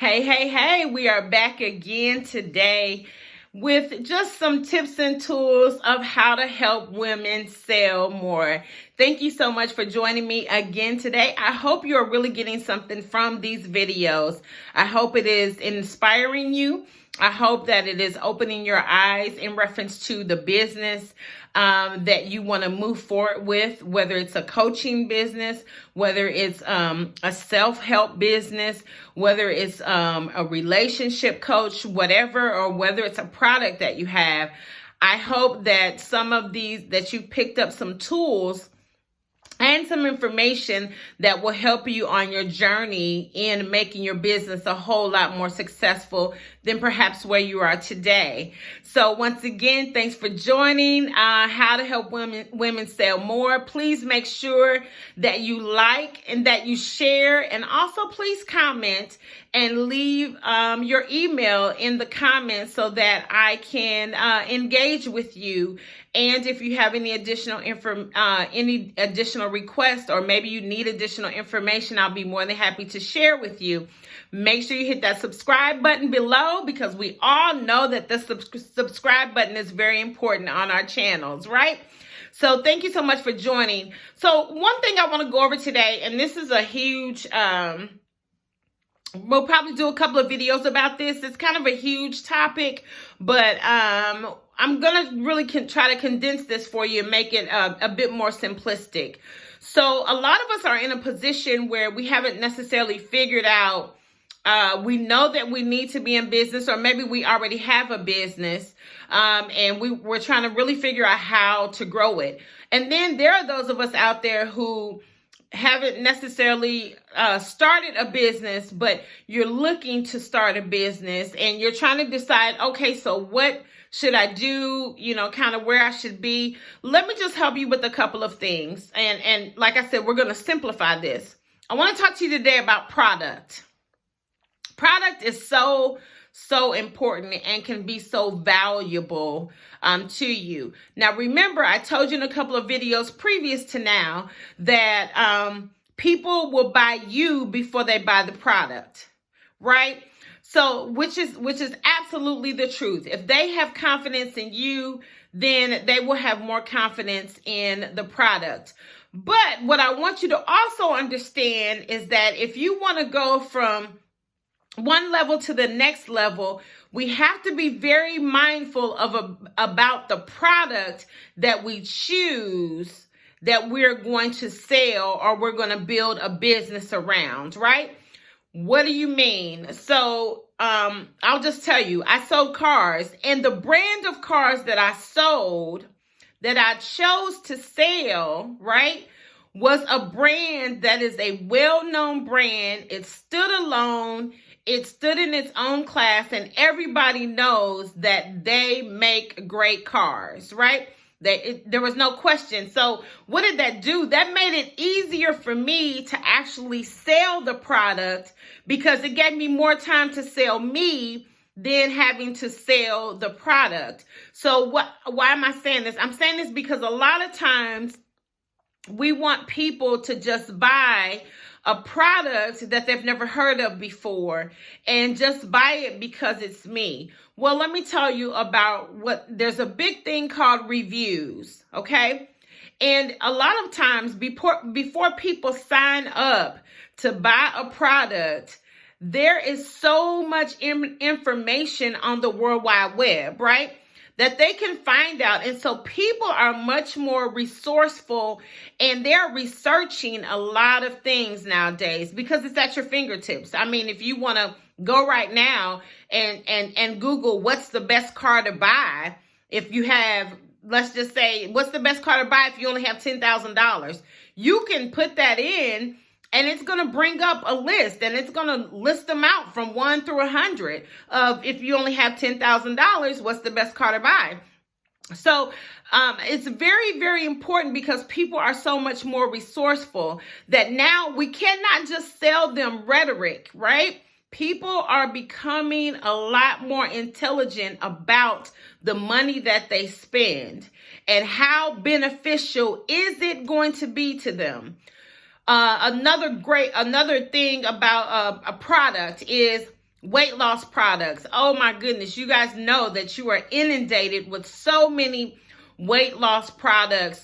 Hey, we are back again today with just some tips and tools of how to help women sell more. Thank you so much for joining me again today. I hope you're really getting something from these videos. I hope it is inspiring you. I hope that it is opening your eyes in reference to the business that you want to move forward with, whether it's a coaching business, whether it's a self-help business, whether it's a relationship coach, whatever, or whether it's a product that you have. I hope that some of these, that you've picked up some tools and some information that will help you on your journey in making your business a whole lot more successful than perhaps where you are today. So once again, thanks for joining How to Help Women Sell More. Please make sure that you like and that you share, and also please comment and leave your email in the comments so that I can engage with you. And if you have any additional requests, or maybe you need additional information, I'll be more than happy to share with you. Make sure you hit that subscribe button below, because we all know that the subscribe button is very important on our channels, right? So thank you so much for joining. So one thing I want to go over today, and this is a huge, we'll probably do a couple of videos about this. It's kind of a huge topic, but I'm going to really try to condense this for you and make it a bit more simplistic. So a lot of us are in a position where we haven't necessarily figured out, we know that we need to be in business, or maybe we already have a business, and we're trying to really figure out how to grow it. And then there are those of us out there who haven't necessarily started a business, but you're looking to start a business, and you're trying to decide, okay, so what should I do, kind of where I should be. Let me just help you with a couple of things. And like I said, we're going to simplify this. I want to talk to you today about product. Product is so important and can be so valuable to you. Now, remember, I told you in a couple of videos previous to now that people will buy you before they buy the product, right? So, which is absolutely the truth. If they have confidence in you, then they will have more confidence in the product. But what I want you to also understand is that if you want to go from one level to the next level, we have to be very mindful about the product that we choose, that we're going to sell or we're going to build a business around, right? What do you mean? So I'll just tell you, I sold cars, and the brand of cars that I sold, that I chose to sell, right, was a brand that is a well-known brand. It stood alone. It stood in its own class, and everybody knows that they make great cars, right? There was no question. So what did that do? That made it easier for me to actually sell the product, because it gave me more time to sell me than having to sell the product. So why am I saying this? I'm saying this because a lot of times we want people to just buy a product that they've never heard of before and just buy it because it's me. Well, let me tell you about there's a big thing called reviews, okay? And a lot of times before people sign up to buy a product, there is so much information on the World Wide Web, right, that they can find out. And so people are much more resourceful, and they're researching a lot of things nowadays because it's at your fingertips. I mean, if you want to go right now and Google what's the best car to buy, if you have, let's just say, what's the best car to buy if you only have $10,000, you can put that in, and it's going to bring up a list, and it's going to list them out from 1 through 100 of, if you only have $10,000, what's the best car to buy. So it's very, very important, because people are so much more resourceful that now we cannot just sell them rhetoric, right? People are becoming a lot more intelligent about the money that they spend and how beneficial is it going to be to them. Another thing about a product is weight loss products. Oh my goodness, you guys know that you are inundated with so many weight loss products,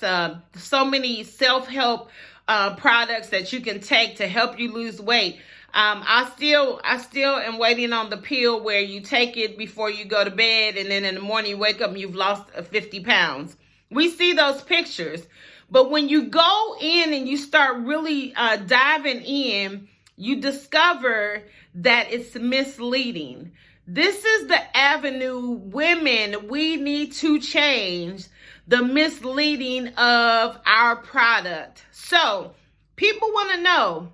so many self-help products that you can take to help you lose weight. I still am waiting on the pill where you take it before you go to bed, and then in the morning you wake up and you've lost 50 pounds. We see those pictures, but when you go in and you start really diving in, you discover that it's misleading. This is the avenue, women, we need to change the misleading of our product. So people want to know,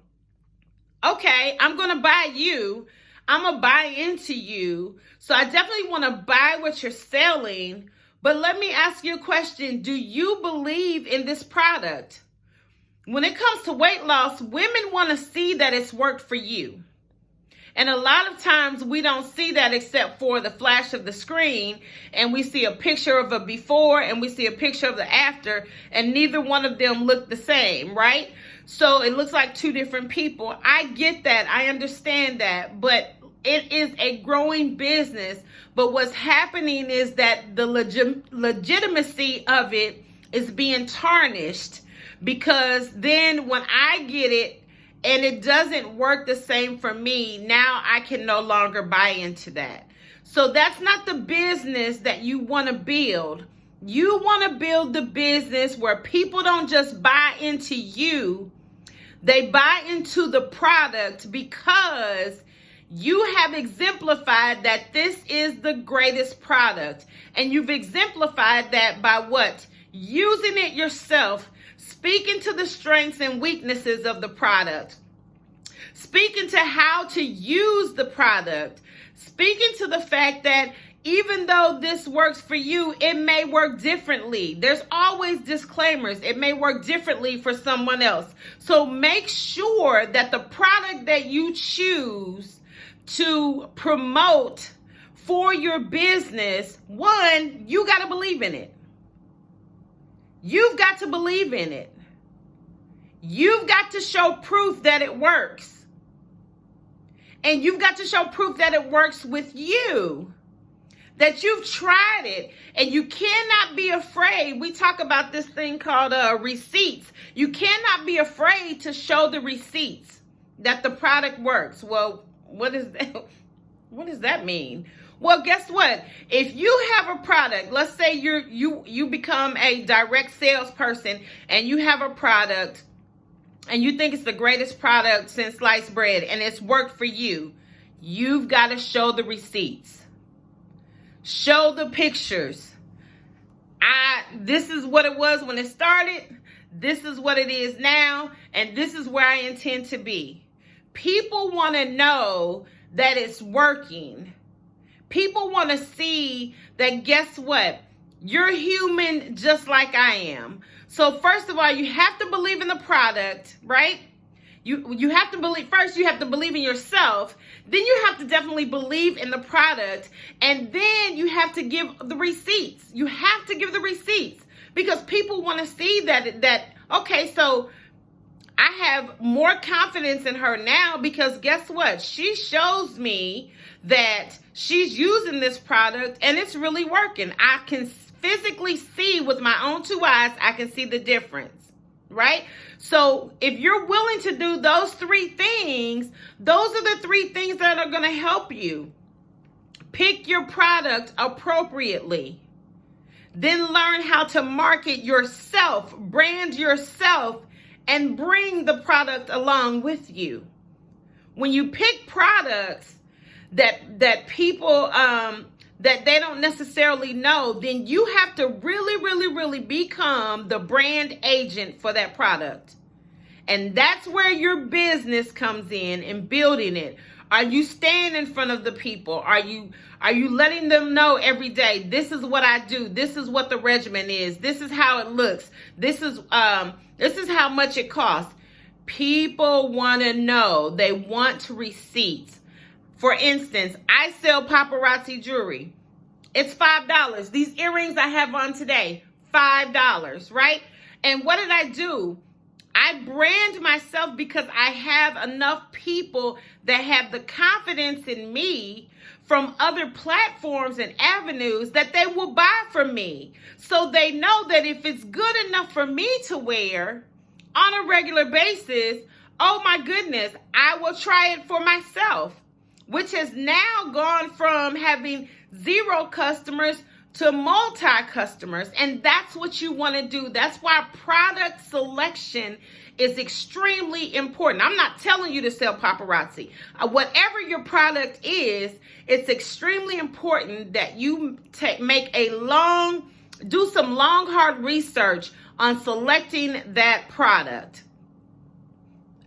okay, I'm going to buy you. I'm going to buy into you. So I definitely want to buy what you're selling. But let me ask you a question. Do you believe in this product? When it comes to weight loss, women want to see that it's worked for you. And a lot of times we don't see that except for the flash of the screen, and we see a picture of a before and we see a picture of the after, and neither one of them look the same, right? So it looks like two different people. I get that. I understand that. But it is a growing business. But what's happening is that the legitimacy of it is being tarnished, because then when I get it and it doesn't work the same for me, now I can no longer buy into that. So that's not the business that you want to build. You want to build the business where people don't just buy into you, they buy into the product because you have exemplified that this is the greatest product. And you've exemplified that by what? Using it yourself, speaking to the strengths and weaknesses of the product, speaking to how to use the product, speaking to the fact that even though this works for you, it may work differently. There's always disclaimers. It may work differently for someone else. So make sure that the product that you choose to promote for your business, one, you got to believe in it. You've got to believe in it. You've got to show proof that it works. And you've got to show proof that it works with you, that you've tried it. And you cannot be afraid. We talk about this thing called receipts. You cannot be afraid to show the receipts that the product works. Well, what is that? What does that mean? Well, guess what? If you have a product, let's say you become a direct salesperson and you have a product and you think it's the greatest product since sliced bread and it's worked for you, you've got to show the receipts. Show the pictures. This is what it was when it started. This is what it is now. And this is where I intend to be. People want to know that it's working. People want to see that, guess what? You're human just like I am. So first of all, you have to believe in the product, right? You have to believe, first you have to believe in yourself. Then you have to definitely believe in the product. And then you have to give the receipts. You have to give the receipts because people want to see that, okay, so I have more confidence in her now because guess what? She shows me that she's using this product and it's really working. I can physically see with my own two eyes, I can see the difference, right? So if you're willing to do those three things, those are the three things that are going to help you. Pick your product appropriately. Then learn how to market yourself, brand yourself, and bring the product along with you. When you pick products that people that they don't necessarily know, then you have to really become the brand agent for that product. And that's where your business comes in building it. Are you staying in front of the people? Are you letting them know every day, this is what I do, this is what the regimen is, this is how it looks, this is how much it costs? People want to know. They want receipts. For instance, I sell paparazzi jewelry. It's $5. These earrings I have on today, $5, right? And what did I do? I brand myself because I have enough people that have the confidence in me from other platforms and avenues that they will buy from me. So they know that if it's good enough for me to wear on a regular basis, oh my goodness, I will try it for myself, which has now gone from having 0 customers to multi-customers. And that's what you want to do. That's why product selection is extremely important. I'm not telling you to sell paparazzi. Whatever your product is, it's extremely important that you do some long, hard research on selecting that product.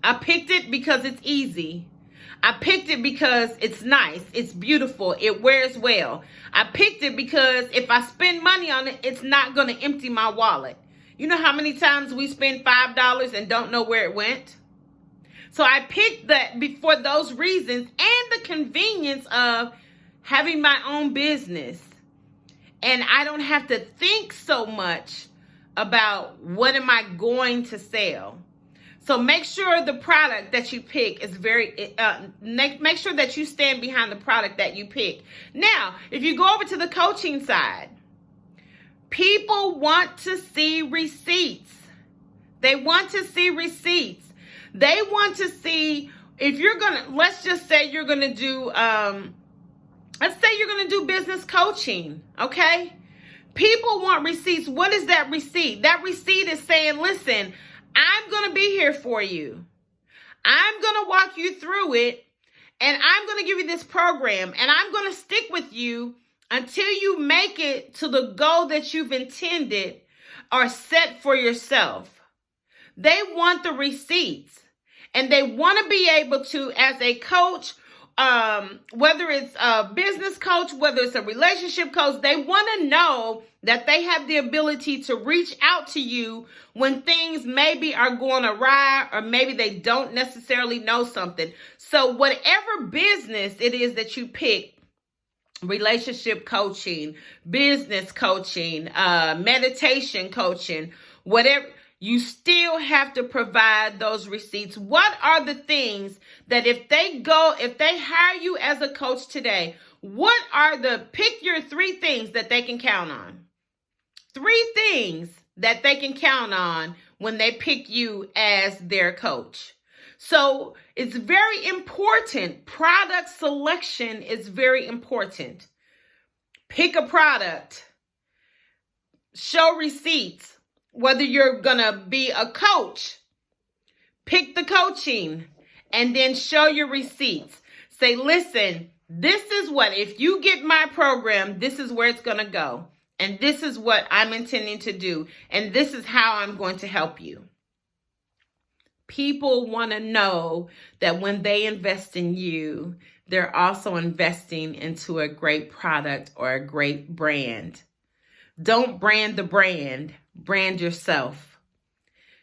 I picked it because it's easy. I picked it because it's nice, it's beautiful, it wears well. I picked it because if I spend money on it, it's not going to empty my wallet. You know how many times we spend $5 and don't know where it went? So I picked that for those reasons and the convenience of having my own business. And I don't have to think so much about what am I going to sell. So make sure the product that you pick is make sure that you stand behind the product that you pick. Now, if you go over to the coaching side, people want to see receipts. They want to see receipts. They want to see if you're going to, let's just say you're going to do, let's say you're going to do business coaching, okay? People want receipts. What is that receipt? That receipt is saying, listen, I'm going to be here for you. I'm going to walk you through it, and I'm going to give you this program, and I'm going to stick with you until you make it to the goal that you've intended or set for yourself. They want the receipts, and they want to be able to, as a coach, whether it's a business coach, whether it's a relationship coach, they want to know that they have the ability to reach out to you when things maybe are going awry or maybe they don't necessarily know something. So whatever business it is that you pick, relationship coaching, business coaching, meditation coaching, whatever, you still have to provide those receipts. What are the things that if they hire you as a coach today, pick your 3 things that they can count on. 3 things that they can count on when they pick you as their coach. So it's very important. Product selection is very important. Pick a product. Show receipts. Whether you're going to be a coach, pick the coaching and then show your receipts. Say, listen, this is what, if you get my program, this is where it's going to go. And this is what I'm intending to do. And this is how I'm going to help you. People want to know that when they invest in you, they're also investing into a great product or a great brand. Don't brand the brand. Brand yourself.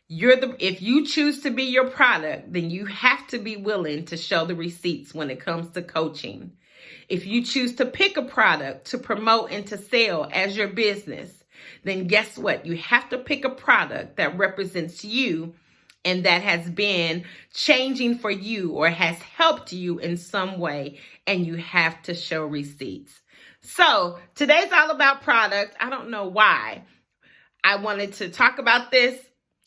If you choose to be your product, then you have to be willing to show the receipts when it comes to coaching. If you choose to pick a product to promote and to sell as your business, then guess what? You have to pick a product that represents you and that has been changing for you or has helped you in some way, and you have to show receipts. So today's all about product. I don't know why I wanted to talk about this,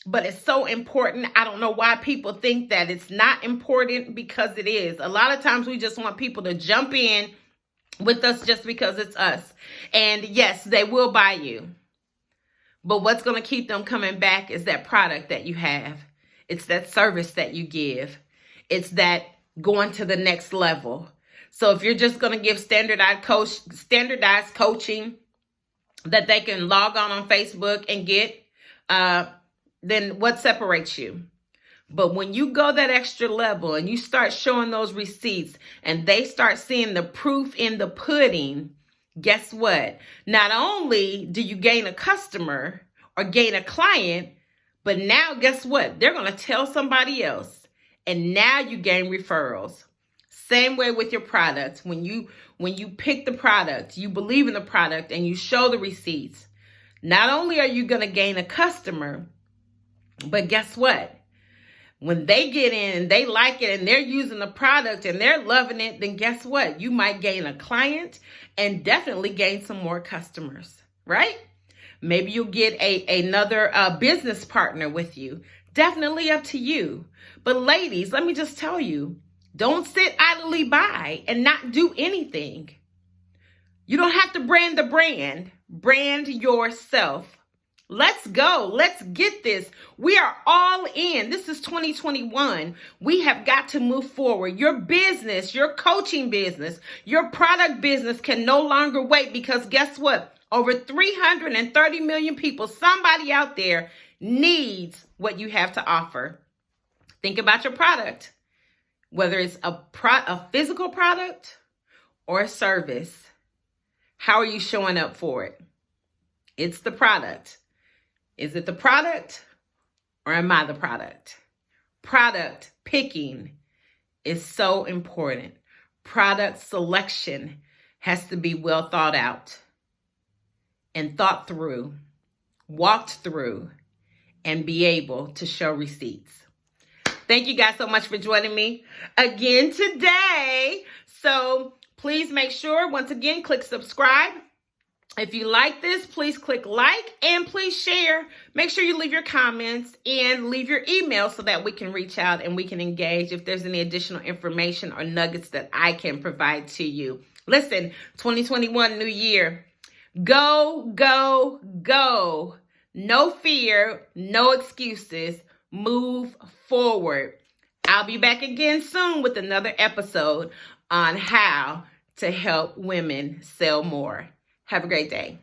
but it's so important. I don't know why people think that it's not important, because it is. A lot of times we just want people to jump in with us just because it's us. And yes, they will buy you. But what's going to keep them coming back is that product that you have. It's that service that you give. It's that going to the next level. So if you're just going to give standardized coaching that they can log on Facebook and get, then what separates you? But when you go that extra level and you start showing those receipts and they start seeing the proof in the pudding, guess what? Not only do you gain a customer or gain a client, but now guess what? They're going to tell somebody else. And now you gain referrals. Same way with your product. When you pick the product, you believe in the product and you show the receipts, not only are you going to gain a customer, but guess what? When they get in and they like it and they're using the product and they're loving it, then guess what? You might gain a client and definitely gain some more customers, right? Maybe you'll get another business partner with you. Definitely up to you. But ladies, let me just tell you, don't sit idly by and not do anything. You don't have to brand the brand. Brand yourself. Let's go. Let's get this. We are all in. This is 2021. We have got to move forward. Your business, your coaching business, your product business can no longer wait, because guess what? Over 330 million people, somebody out there needs what you have to offer. Think about your product, whether it's a physical product or a service. How are you showing up for it? It's the product. Is it the product or am I the product? Product picking is so important. Product selection has to be well thought out and thought through, walked through, and be able to show receipts. Thank you guys so much for joining me again today. So please make sure, once again, click subscribe. If you like this, please click like and please share. Make sure you leave your comments and leave your email so that we can reach out and we can engage if there's any additional information or nuggets that I can provide to you. Listen, 2021, new year. Go, go, go. No fear, no excuses. Move forward. I'll be back again soon with another episode on how to help women sell more. Have a great day.